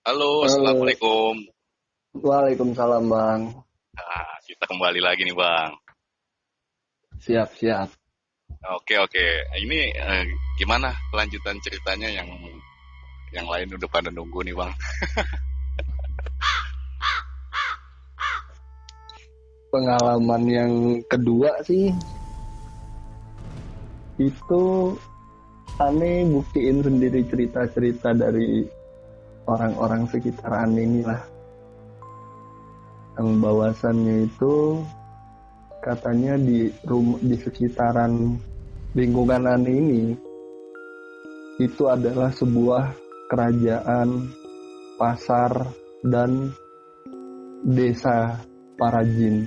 Halo, Halo, Assalamualaikum. Waalaikumsalam Bang. Kita kembali lagi nih, Bang. Siap, siap. Oke, oke. Ini gimana kelanjutan ceritanya yang lain udah pada nunggu nih, Bang? Pengalaman yang kedua sih, itu aneh buktiin sendiri cerita-cerita dari orang-orang sekitar aneh inilah. Yang bahwasannya itu katanya di sekitaran lingkungan aneh ini, itu adalah sebuah kerajaan, pasar, dan desa para jin.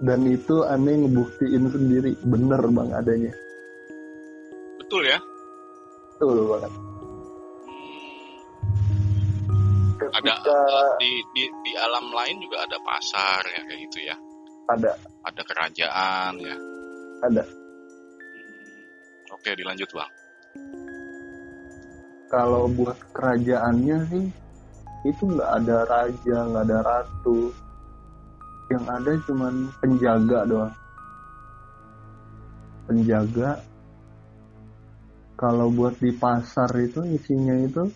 Dan itu aneh ngebuktiin sendiri, bener bang adanya. Betul ya? Betul banget. Ada Ketika di alam lain juga ada pasar ya kayak gitu ya. ada Ada kerajaan ya. ada Oke, dilanjut, Bang. kalau buat kerajaannya sih itu nggak ada raja, nggak ada ratu, yang ada cuman penjaga doang. Penjaga. Kalau buat di pasar itu isinya itu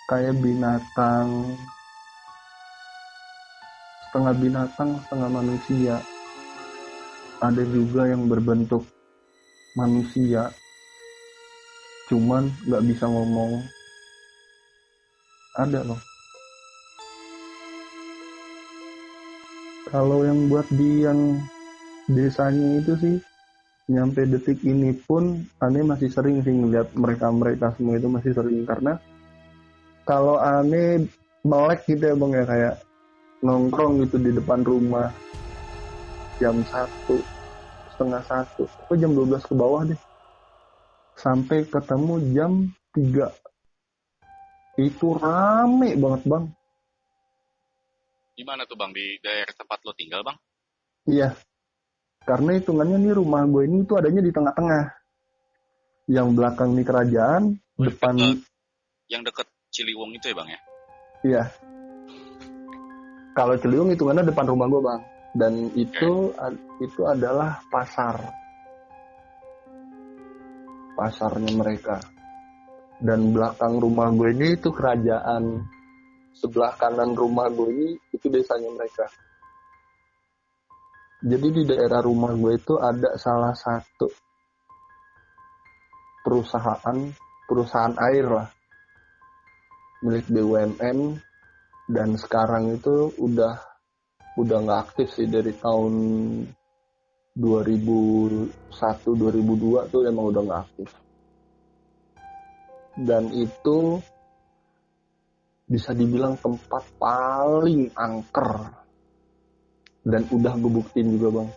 kayak binatang, setengah binatang setengah manusia. Ada juga yang berbentuk manusia cuman nggak bisa ngomong, ada loh. Kalau yang buat di yang desanya itu sih, nyampe detik ini pun aneh masih sering sih ngeliat mereka semua itu masih sering. Karena kalau aneh melek gitu ya bang ya, kayak nongkrong gitu di depan rumah jam 1, setengah 1, atau jam 12 ke bawah deh, sampai ketemu jam 3, itu rame banget bang. Di mana tuh, Bang? Di daerah tempat lo tinggal, Bang? Iya, karena hitungannya nih rumah gue ini tuh adanya di tengah-tengah, yang belakang nih kerajaan, Oh, depan. yang deket Ciliwung itu ya, Bang ya? Iya, kalau Ciliwung hitungannya depan rumah gue bang, dan Oke. itu adalah pasarnya mereka. Dan belakang rumah gue ini itu kerajaan, sebelah kanan rumah gue ini itu desanya mereka. Jadi di daerah rumah gue itu ada salah satu perusahaan perusahaan air lah, milik BUMN. Dan sekarang itu udah nggak aktif sih dari tahun 2001 2002 tuh emang udah nggak aktif. Dan itu bisa dibilang tempat paling angker, dan udah gue buktiin juga bang.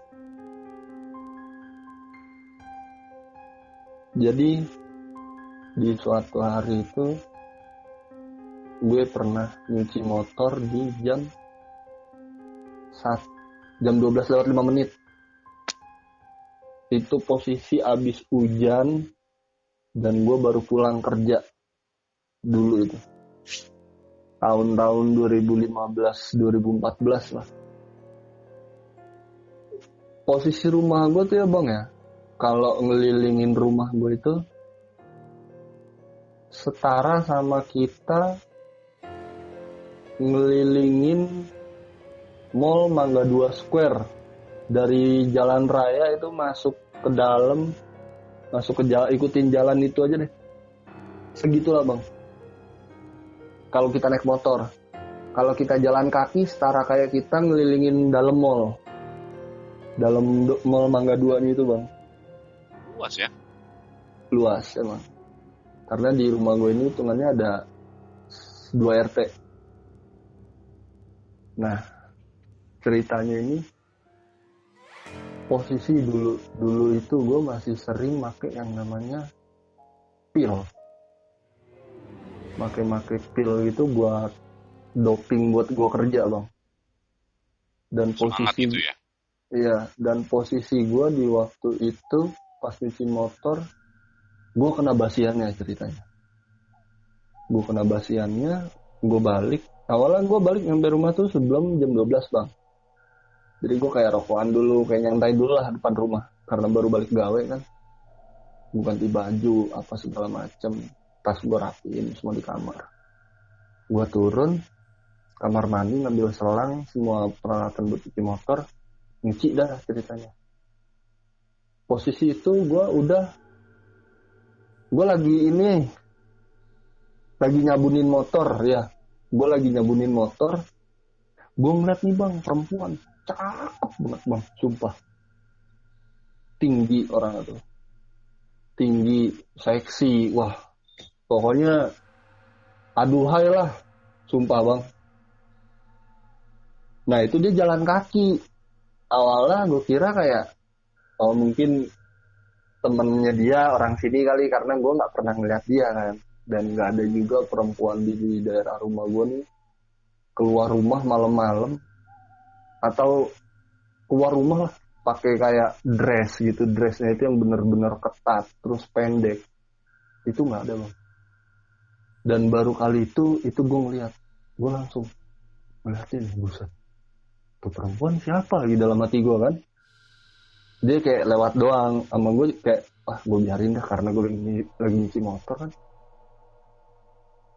Jadi di suatu hari itu gue pernah nyuci motor di saat jam 12 lewat 5 menit. Itu posisi abis hujan dan gue baru pulang kerja dulu itu. Tahun-tahun 2015 2014 lah. Posisi rumah gue tuh ya bang ya, kalau ngelilingin rumah gue itu setara sama kita ngelilingin Mall Mangga 2 Square. Dari jalan raya itu masuk ke dalam, masuk ke jalan, ikutin jalan itu aja deh. Segitulah bang. Kalau kita naik motor, kalau kita jalan kaki setara kayak kita ngelilingin dalam mall. Dalam Mall Mangga 2 nih itu bang. Luas ya? Luas emang. Karena di rumah gue ini hitungannya ada 2 RT. Nah, ceritanya ini posisi dulu itu gue masih sering make yang namanya pil. Make pil itu buat doping buat gue kerja bang. Dan Semangat posisi gitu ya? Iya, dan posisi gue di waktu itu pas cuci motor Gue kena basiannya ceritanya. Gue kena basiannya, gue balik. Awalnya gue balik nyampe rumah tuh sebelum jam 12 bang. Jadi gue kayak rokokan dulu, kayak nyantai dulu lah depan rumah. Karena baru balik gawe kan. Gue ganti baju, apa segala macem. Tas gue rapiin semua di kamar. Gue turun, kamar mandi ngambil selang, semua peralatan buat cuci motor. Nyuci dah ceritanya. Posisi itu gue lagi nyabunin motor ya. Gue lagi nyabunin motor. Gue ngeliat nih bang, perempuan cakep banget bang, sumpah. Tinggi orang itu, tinggi, seksi, wah, pokoknya aduhai lah, sumpah bang. Nah itu dia jalan kaki. Awalnya gue kira kayak, oh mungkin temennya dia orang sini kali, karena gue nggak pernah ngeliat dia kan, dan nggak ada juga perempuan di daerah rumah gue nih keluar rumah malam-malam atau keluar rumah lah pakai kayak dress gitu, dressnya itu yang bener-bener ketat terus pendek, itu nggak ada bang. Dan baru kali itu gue ngeliat, gue langsung ngeliatin, buset, tuh perempuan siapa lagi dalam hati gue kan. Dia kayak lewat doang sama gue, kayak gue biarin dah karena gue lagi nyuci motor kan.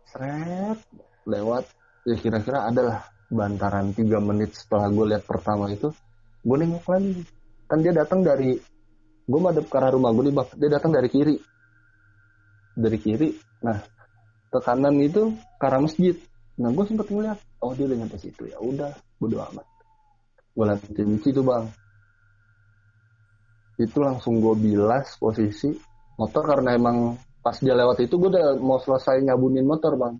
Seret lewat, ya kira-kira adalah bantaran 3 menit setelah gue lihat pertama itu, gue nengok lagi. Kan dia datang dari, gue madep ke arah rumah gue nih bang, dia datang dari kiri. Nah ke kanan itu ke arah masjid. Nah gue sempet ngeliat, oh dia udah nyampe situ, ya udah bodo amat. Gue lanjutin nyuci tuh bang. Itu langsung gue bilas posisi motor, karena emang pas dia lewat itu gue udah mau selesai nyabunin motor bang.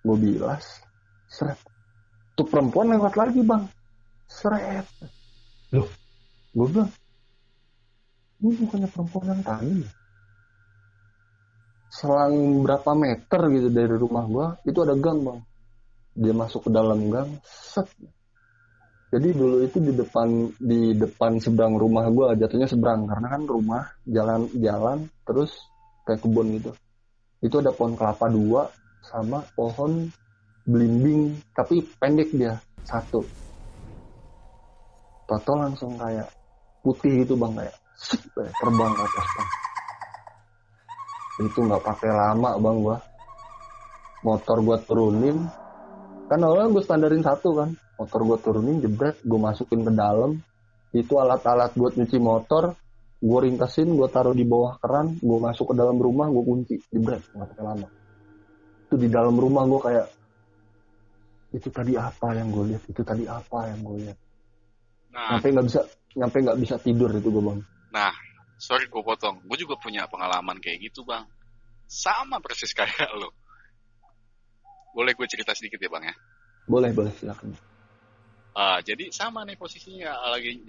Gue bilas, seret, tuh perempuan lewat lagi bang, seret. Loh, gue bilang, ini bukannya perempuan yang tadi ya? Selang berapa meter gitu dari rumah gue, itu ada gang bang. Dia masuk ke dalam gang, set. Jadi dulu itu di depan seberang rumah gue, jatuhnya seberang karena kan rumah jalan terus kayak kebun gitu. Itu ada pohon kelapa 2 sama pohon belimbing, tapi pendek dia satu. Toto langsung kayak putih gitu bang, kayak terbang ke atas bang. Itu nggak pakai lama bang, motor gue turunin. Kan awalnya gue standarin 1 kan, motor gue turunin, jebret, gue masukin ke dalam. Itu alat-alat buat nyuci motor, gue ringkesin, gue taruh di bawah keran, gue masuk ke dalam rumah, gue kunci, jebret, nggak pakai lama. Itu di dalam rumah gue kayak, itu tadi apa yang gue lihat? Nah, Nyampe nggak bisa tidur itu gue bang. Nah, sorry gue potong. Gue juga punya pengalaman kayak gitu bang. Sama persis kayak lo. Boleh gue cerita sedikit ya bang ya? Boleh silakan. Jadi sama nih posisinya,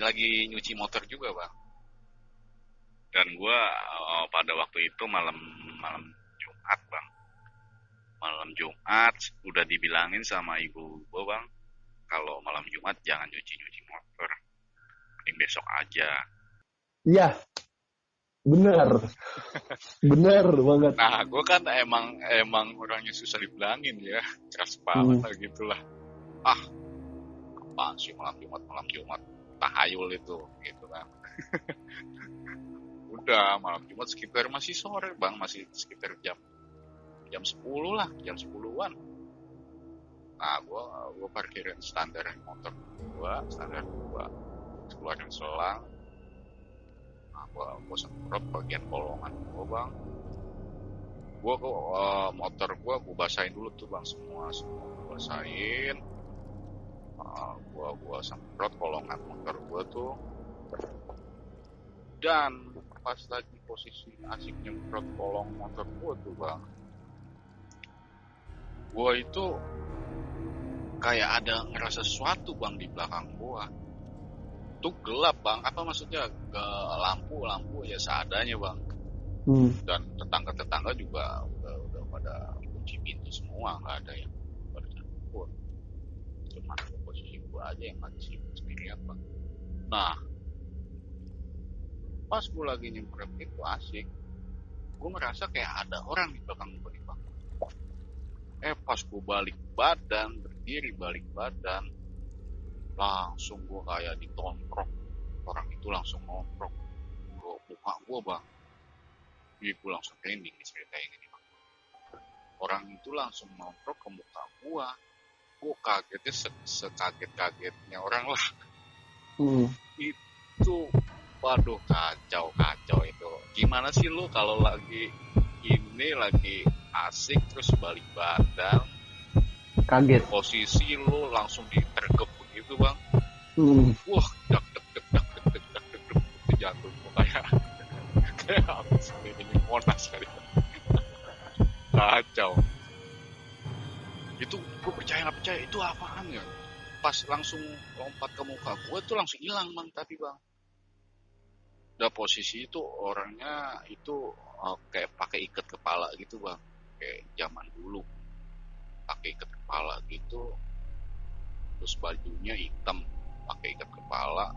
lagi nyuci motor juga bang. Dan gue pada waktu itu malam Jumat bang. Malam Jumat udah dibilangin sama ibu gue bang, kalau malam Jumat jangan nyuci motor, mending besok aja. Iya, benar banget. Nah, gue kan emang orangnya susah dibilangin ya, keras kepala gitulah. Apaan sih malam Jumat, tahayul itu, gitu kan. Udah malam Jumat sekitar masih sore bang, masih sekitar jam 10 lah, jam 10-an. Nah, gue parkirin standar motor gue, keluarin selang. Nah, gue semprot bagian kolongan gue bang. Motor gue basahin dulu tuh bang, semua gue basahin. Gue semprot kolongan motor gue tuh. Dan pas lagi posisi asik nyemprot kolong motor gue tuh bang, gue itu kayak ada ngerasa sesuatu bang di belakang gue. Tuh gelap bang, apa maksudnya, ke lampu ya seadanya bang. Dan tetangga juga udah pada kunci pintu semua, nggak ada yang pada campur. Cuma posisi gue aja yang masih sendirian bang. Nah, pas gue lagi nyemprot itu asik, gue merasa kayak ada orang di belakang gue nih bang. Pas gue berdiri balik badan, langsung gue kayak ditonkrok. Orang itu langsung nonkrok ke muka gue bang. Jadi gue langsung trending nih cerita ini bang. Orang itu langsung nonkrok ke muka gue. Gue kagetnya sekaget-kagetnya orang lah. Itu waduh kacau itu. Gimana sih lu kalau lagi asik terus balik badan, kaget, posisi lu langsung ditergep begitu bang. Wah dak jantung gua kayak habis ini Monas kali. Kacau. Itu gue percaya itu apaan ya? Pas langsung lompat ke muka gue tuh langsung hilang bang, tapi bang. Udah posisi itu orangnya itu kayak pakai ikat kepala gitu bang, kayak zaman dulu pakai ikat kepala gitu, terus bajunya hitam pakai ikat kepala,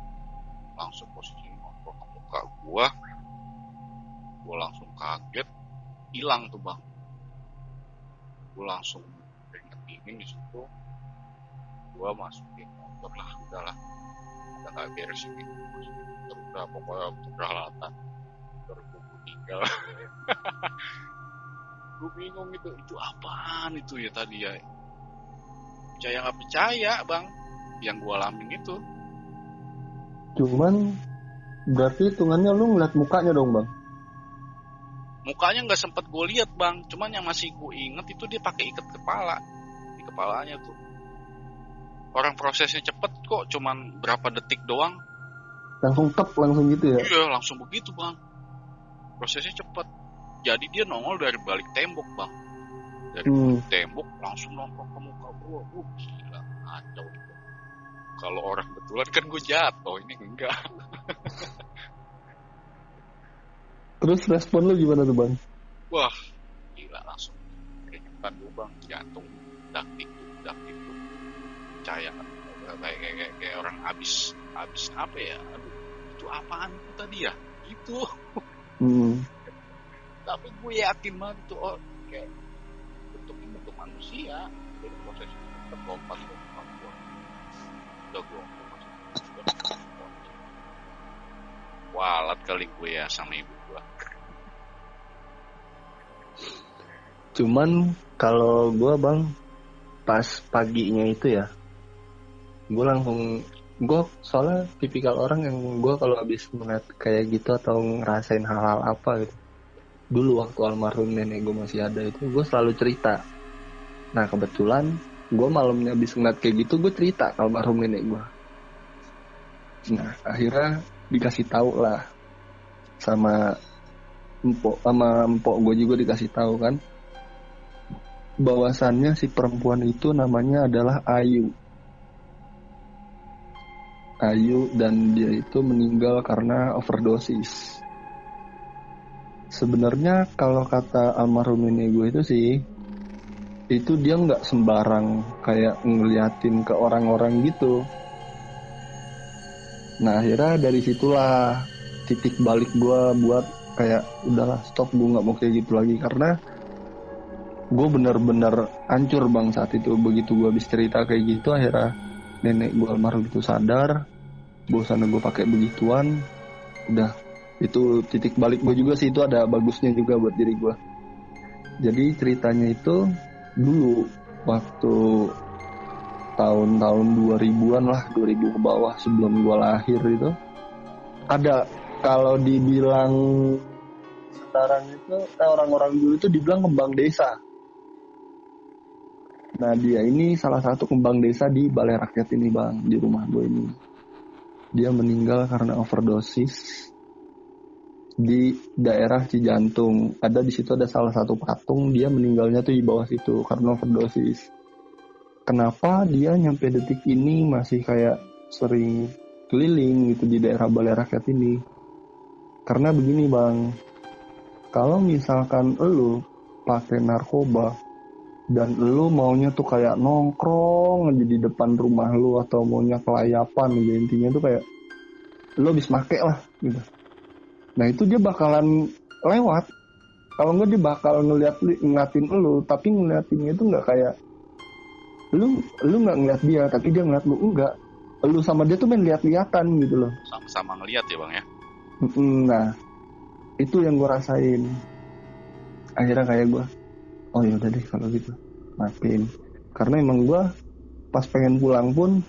langsung posisi nongkrong ke muka gue langsung kaget, hilang tuh bang. Gue langsung dingin di situ, gue masukin motor lah, udahlah udah gak beres ini, udah pokoknya peralatan terus gue tinggal. Gue bingung itu apaan itu ya tadi ya, percaya nggak percaya bang yang gue alamin itu. Cuman berarti hitungannya lu ngeliat mukanya dong bang? Mukanya nggak sempet gue lihat bang, cuman yang masih gue inget itu dia pakai ikat kepala di kepalanya tuh. Orang prosesnya cepet kok, cuman berapa detik doang. Langsung gitu ya? Iya langsung begitu bang, prosesnya cepet. Jadi dia nongol dari balik tembok bang, dari balik tembok langsung nongol ke muka gue. Gila kacau itu. Kalau orang betulan kan gue jatuh, ini enggak. Terus respon lu gimana tuh bang? Wah gila, langsung keringetan gue bang, jantung dak dikduk. Percaya kayak orang habis apa ya, aduh itu apaan itu tadi ya itu. Tapi gue yakin banget itu kayak bentuknya bentuk manusia, jadi proses terlompat gue udah gue walat kali gue ya sama ibu gue. Cuman kalau gue bang pas paginya itu ya, gue soalnya tipikal orang yang gue kalau habis ngeliat kayak gitu atau ngerasain hal-hal apa gitu, dulu waktu almarhum nenek gue masih ada itu gue selalu cerita. Nah kebetulan gue malamnya habis ngeliat kayak gitu, gue cerita ke almarhum nenek gue. Nah akhirnya dikasih tahu lah sama empok gue juga dikasih tahu kan, bahwasannya si perempuan itu namanya adalah Ayu, dan dia itu meninggal karena overdosis. Sebenarnya kalau kata almarhum nenek gue itu sih, itu dia nggak sembarang kayak ngeliatin ke orang-orang gitu. Nah akhirnya dari situlah titik balik gue buat kayak udahlah stop, gue nggak mau kayak gitu lagi, karena gue benar-benar hancur bang saat itu. Begitu gue habis cerita kayak gitu, akhirnya nenek gue almarhum itu sadar bahwasannya gue pakai begituan. Udah, itu titik balik gue juga sih, itu ada bagusnya juga buat diri gue. Jadi ceritanya itu dulu waktu tahun-tahun 2000-an lah, 2000 ke bawah sebelum gue lahir itu, ada, kalau dibilang sekarang itu orang-orang dulu itu dibilang kembang desa. Nah dia ini salah satu kembang desa di Balai Rakyat ini bang, di rumah gue ini. Dia meninggal karena overdosis di daerah Cijantung. Ada di situ ada salah satu patung, dia meninggalnya tuh di bawah situ karena overdosis. Kenapa dia nyampe detik ini masih kayak sering keliling gitu di daerah Balai Rakyat ini? Karena begini bang, kalau misalkan lu pakai narkoba dan lu maunya tuh kayak nongkrong aja di depan rumah lu, atau maunya kelayapan gitu, intinya tuh kayak lu habis make lah gitu. Nah itu dia bakalan lewat Kalau nggak dia bakal ngeliatin lu, tapi ngeliatinnya itu nggak kayak lu nggak ngeliat dia, tapi dia ngeliat lu. Enggak, lu sama dia tuh main lihat-lihatan gitu loh. Sama-sama ngeliat ya bang ya. Nah itu yang gue rasain. Akhirnya kayak gue, oh ya udah deh kalau gitu matiin. Karena emang gue pas pengen pulang pun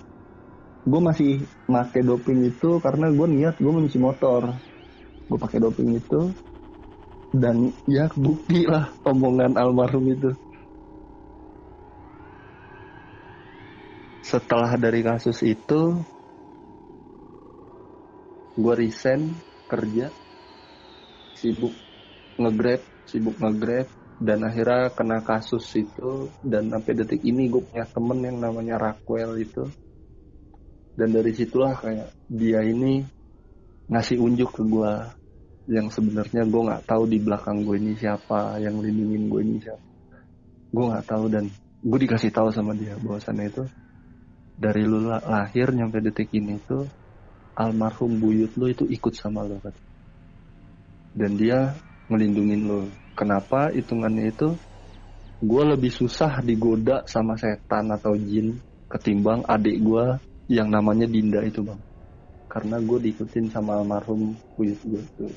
gue masih pakai doping itu karena gue niat gue mau nyuci motor. Gue pakai doping itu dan ya bukti lah omongan almarhum itu. Setelah dari kasus itu, gue resign kerja, sibuk nge-grab, dan akhirnya kena kasus itu. Dan sampai detik ini gue punya temen yang namanya Raquel itu. Dan dari situlah kayak dia ini ngasih unjuk ke gue, yang sebenarnya gue nggak tahu di belakang gue ini siapa, yang lindungin gue ini siapa. Gue nggak tahu, dan gue dikasih tahu sama dia bahwasannya itu dari lu lahir nyampe detik ini tuh almarhum buyut lu itu ikut sama lu kan. Dan dia ngelindungin lu. Kenapa hitungannya itu gue lebih susah digoda sama setan atau jin ketimbang adik gue yang namanya Dinda itu bang. Karena gue diikutin sama almarhum buyut gue tuh.